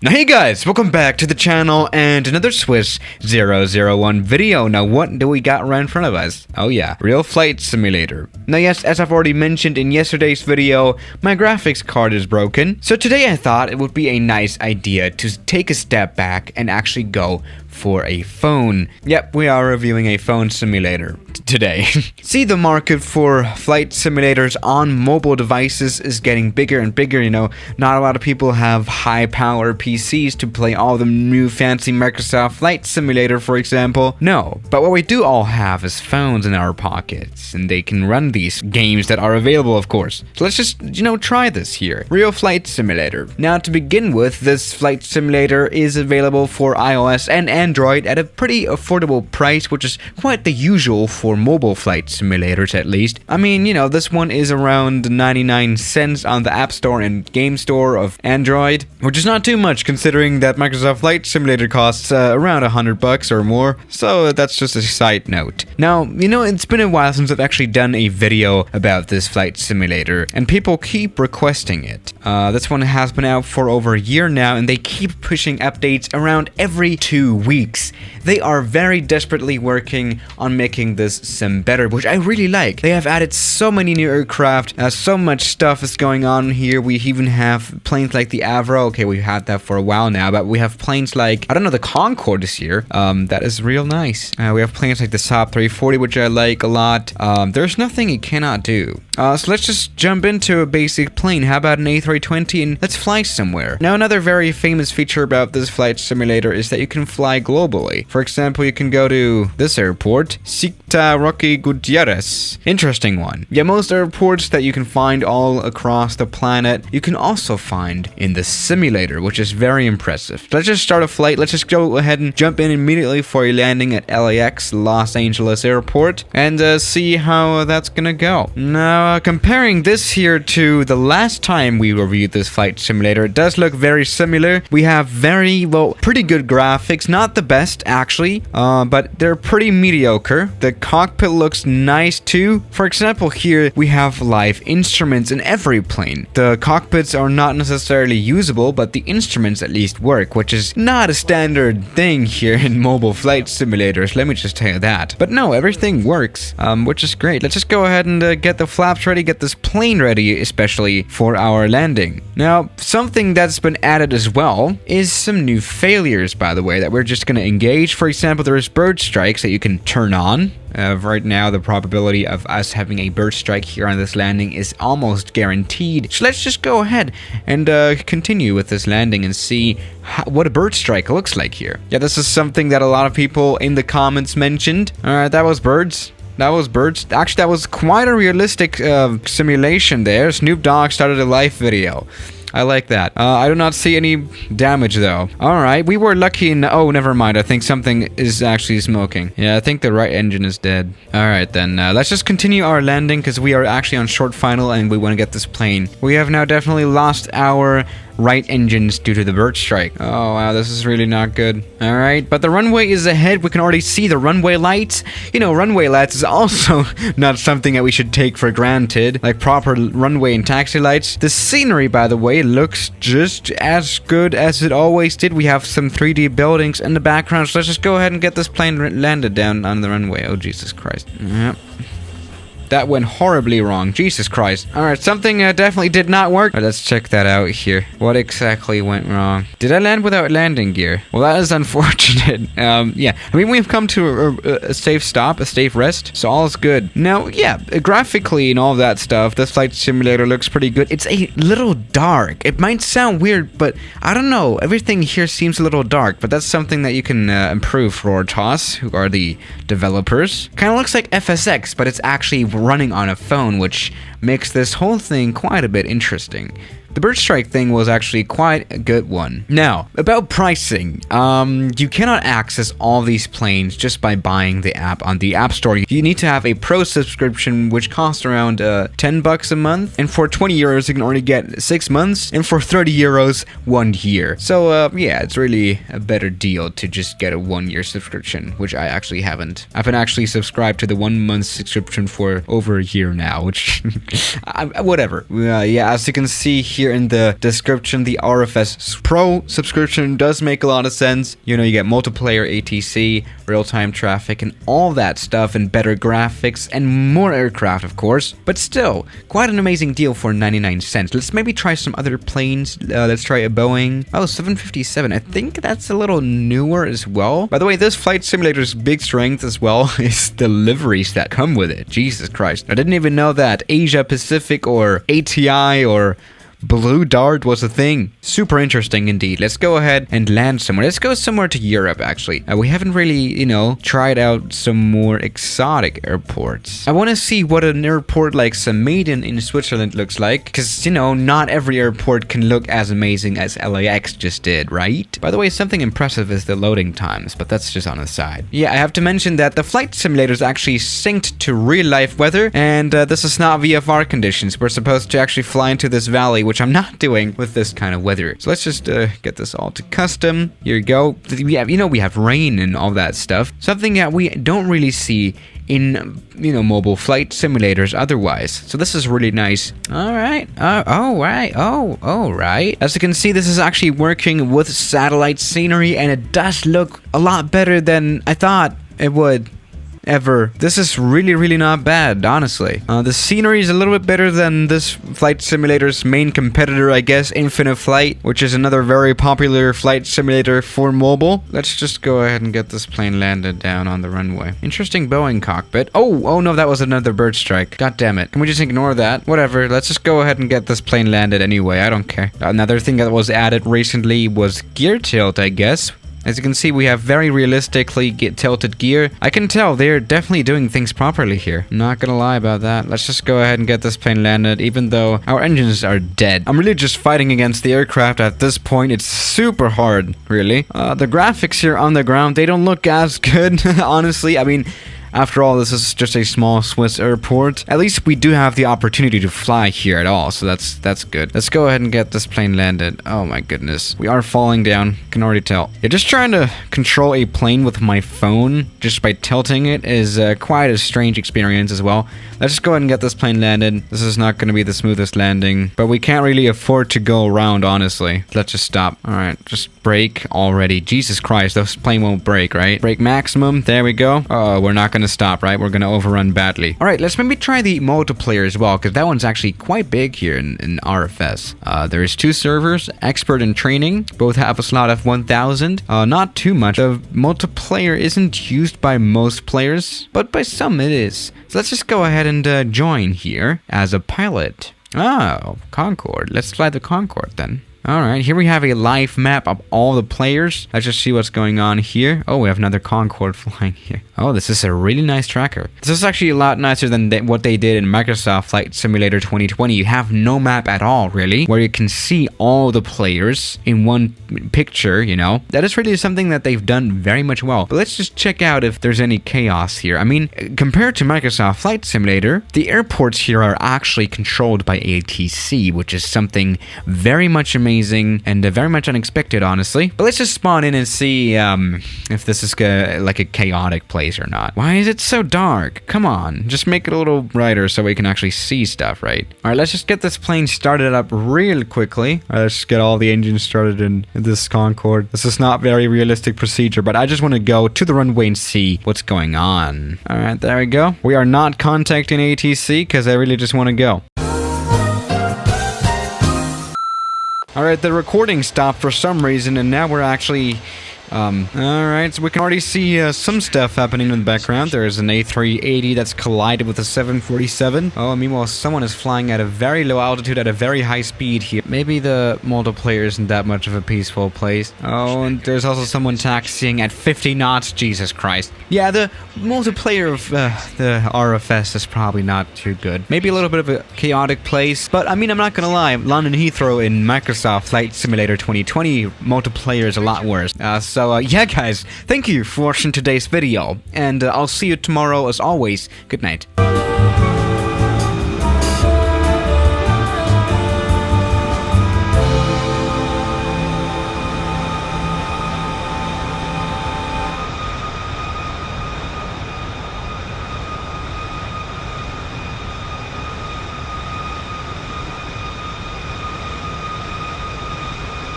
Now hey guys, welcome back to the channel and another Swiss 001 video. Now what do we got right in front of us? Oh yeah, Real Flight Simulator. Now yes, as I've already mentioned in yesterday's video, my graphics card is broken. So today I thought it would be a nice idea to take a step back and actually go for a phone. Yep, we are reviewing a phone simulator today. See, the market for flight simulators on mobile devices is getting bigger and bigger. You know, not a lot of people have high power PCs to play all the new fancy Microsoft Flight Simulator, for example. No, but what we do all have is phones in our pockets, and they can run these games that are available, of course. So let's just, try this here. Real Flight Simulator. Now, to begin with, this flight simulator is available for iOS and Android at a pretty affordable price, which is quite the usual for mobile flight simulators, at least. I mean, this one is around 99 cents on the App Store and Game Store of Android, which is not too much considering that Microsoft Flight Simulator costs around $100 or more. So that's just a side note. Now, it's been a while since I've actually done a video about this flight simulator, and people keep requesting it. This one has been out for over a year now, and they keep pushing updates around every 2 weeks. They are very desperately working on making this sim better, which I really like. They have added so many new aircraft, so much stuff is going on here. We even have planes like the Avro. Okay, we've had that for a while now, but we have planes like, the Concorde this year. That is real nice. We have planes like the Saab 340, which I like a lot. There's nothing it cannot do. So let's just jump into a basic plane. How about an A320 and let's fly somewhere. Now, another very famous feature about this flight simulator is that you can fly globally. For example, you can go to this airport, Sicta Roque Gutierrez. Interesting one. Yeah, most airports that you can find all across the planet, you can also find in the simulator, which is very impressive. Let's just start a flight. Let's just go ahead and jump in immediately for a landing at LAX, Los Angeles Airport, and see how that's gonna go. Now, comparing this here to the last time we reviewed this flight simulator, it does look very similar. We have pretty good graphics, not the best actually, but they're pretty mediocre. The cockpit looks nice too. For example, here we have live instruments in every plane. The cockpits are not necessarily usable, but the instruments at least work, which is not a standard thing here in mobile flight simulators, let me just tell you that. But no, everything works, which is great. Let's just go ahead and get the flaps ready, get this plane ready, especially for our landing. Now, something that's been added as well is some new failures, by the way, that we're just going to engage. For example, there's bird strikes that you can turn on. Right now, the probability of us having a bird strike here on this landing is almost guaranteed. So let's just go ahead and continue with this landing and see what a bird strike looks like here. Yeah, this is something that a lot of people in the comments mentioned. Alright, that was birds. That was birds. Actually, that was quite a realistic simulation there. Snoop Dogg started a live video. I like that. I do not see any damage though. Alright, we were lucky in... Oh, never mind. I think something is actually smoking. Yeah, I think the right engine is dead. Alright then, let's just continue our landing because we are actually on short final and we want to get this plane. We have now definitely lost our right engines due to the bird strike. Oh wow, this is really not good. Alright, but the runway is ahead. We can already see the runway lights. Runway lights is also not something that we should take for granted, like proper runway and taxi lights. The scenery, by the way, looks just as good as it always did. We have some 3D buildings in the background, so let's just go ahead and get this plane landed down on the runway. Oh Jesus Christ. Yep. That went horribly wrong. Jesus Christ. Alright, something definitely did not work. Right, let's check that out here. What exactly went wrong? Did I land without landing gear? Well, that is unfortunate. Yeah. I mean, we've come to a safe stop, a safe rest, so all is good. Now, yeah, graphically and all that stuff, this flight simulator looks pretty good. It's a little dark. It might sound weird, but I don't know. Everything here seems a little dark, but that's something that you can improve for TOS, who are the developers. Kind of looks like FSX, but it's actually running on a phone, which makes this whole thing quite a bit interesting. The bird strike thing was actually quite a good one. Now, about pricing. You cannot access all these planes just by buying the app on the App Store. You need to have a Pro subscription, which costs around 10 bucks a month. And for 20 euros, you can already get 6 months. And for 30 euros, 1 year. So, yeah, it's really a better deal to just get a 1-year subscription, which I actually haven't. I've been actually subscribed to the 1-month subscription for over a year now, which, whatever. Yeah, as you can see here, here in the description. The RFS Pro subscription does make a lot of sense. You know, you get multiplayer ATC, real-time traffic, and all that stuff, and better graphics, and more aircraft, of course. But still, quite an amazing deal for 99 cents. Let's maybe try some other planes. Let's try a Boeing. Oh, 757. I think that's a little newer as well. By the way, this flight simulator's big strength as well is the liveries that come with it. Jesus Christ. I didn't even know that Asia Pacific or ATI or Blue Dart was a thing. Super interesting indeed. Let's go ahead and land somewhere. Let's go somewhere to Europe, actually. We haven't really, you know, tried out some more exotic airports. I want to see what an airport like Samedan in Switzerland looks like, because, you know, not every airport can look as amazing as LAX just did, right? By the way, something impressive is the loading times, but that's just on the side. Yeah, I have to mention that the flight simulator is actually synced to real-life weather, and this is not VFR conditions. We're supposed to actually fly into this valley, which I'm not doing with this kind of weather. So let's just get this all to custom. Here you go. We have, you know, we have rain and all that stuff. Something that we don't really see in, you know, mobile flight simulators otherwise. So this is really nice. All right. All right. As you can see, this is actually working with satellite scenery, and it does look a lot better than I thought it would. Ever. This is really not bad, honestly. The scenery is a little bit better than this flight simulator's main competitor, I guess, Infinite Flight, which is another very popular flight simulator for mobile. Let's just go ahead and get this plane landed down on the runway. Interesting Boeing cockpit. Oh no, that was another bird strike. God damn it. Can we just ignore that? Whatever, let's just go ahead and get this plane landed anyway. I don't care. Another thing that was added recently was gear tilt, I guess. As you can see, we have very realistically tilted gear. I can tell they're definitely doing things properly here. I'm not gonna lie about that. Let's just go ahead and get this plane landed, even though our engines are dead. I'm really just fighting against the aircraft at this point. It's super hard, really. The graphics here on the ground, they don't look as good, honestly. I mean, after all, this is just a small Swiss airport. At least we do have the opportunity to fly here at all, so that's good. Let's go ahead and get this plane landed. Oh my goodness. We are falling down. Can already tell. Yeah, just trying to control a plane with my phone just by tilting it is quite a strange experience as well. Let's just go ahead and get this plane landed. This is not going to be the smoothest landing, but we can't really afford to go around, honestly. Let's just stop. All right, just brake already. Jesus Christ, this plane won't brake, right? Brake maximum. There we go. Oh, we're not going to stop, right? We're going to overrun badly. All right, let's maybe try the multiplayer as well, because that one's actually quite big here in RFS. There's 2 servers, expert and training. Both have a slot of 1,000. Not too much. The multiplayer isn't used by most players, but by some it is. So let's just go ahead and join here as a pilot. Oh, Concorde. Let's fly the Concorde then. Alright, here we have a live map of all the players. Let's just see what's going on here. Oh, we have another Concorde flying here. Oh, this is a really nice tracker. This is actually a lot nicer than what they did in Microsoft Flight Simulator 2020. You have no map at all, really, where you can see all the players in one picture, you know. That is really something that they've done very much well. But let's just check out if there's any chaos here. I mean, compared to Microsoft Flight Simulator, the airports here are actually controlled by ATC, which is something very much amazing and very much unexpected, honestly. But let's just spawn in and see if this is like a chaotic place or not. Why is it so dark? Come on, just make it a little brighter so we can actually see stuff, right? All right, let's just get this plane started up real quickly. All right, let's just get all the engines started in this Concorde. This is not very realistic procedure, but I just want to go to the runway and see what's going on. All right, there we go. We are not contacting ATC because I really just want to go. Alright, the recording stopped for some reason, and now we're actually Alright, so we can already see some stuff happening in the background. There's an A380 that's collided with a 747. Oh, meanwhile, someone is flying at a very low altitude at a very high speed here. Maybe the multiplayer isn't that much of a peaceful place. Oh, and there's also someone taxiing at 50 knots. Jesus Christ. Yeah, the multiplayer of the RFS is probably not too good. Maybe a little bit of a chaotic place, but I mean, I'm not gonna lie. London Heathrow in Microsoft Flight Simulator 2020 multiplayer is a lot worse. So yeah, guys, thank you for watching today's video, and I'll see you tomorrow as always. Good night.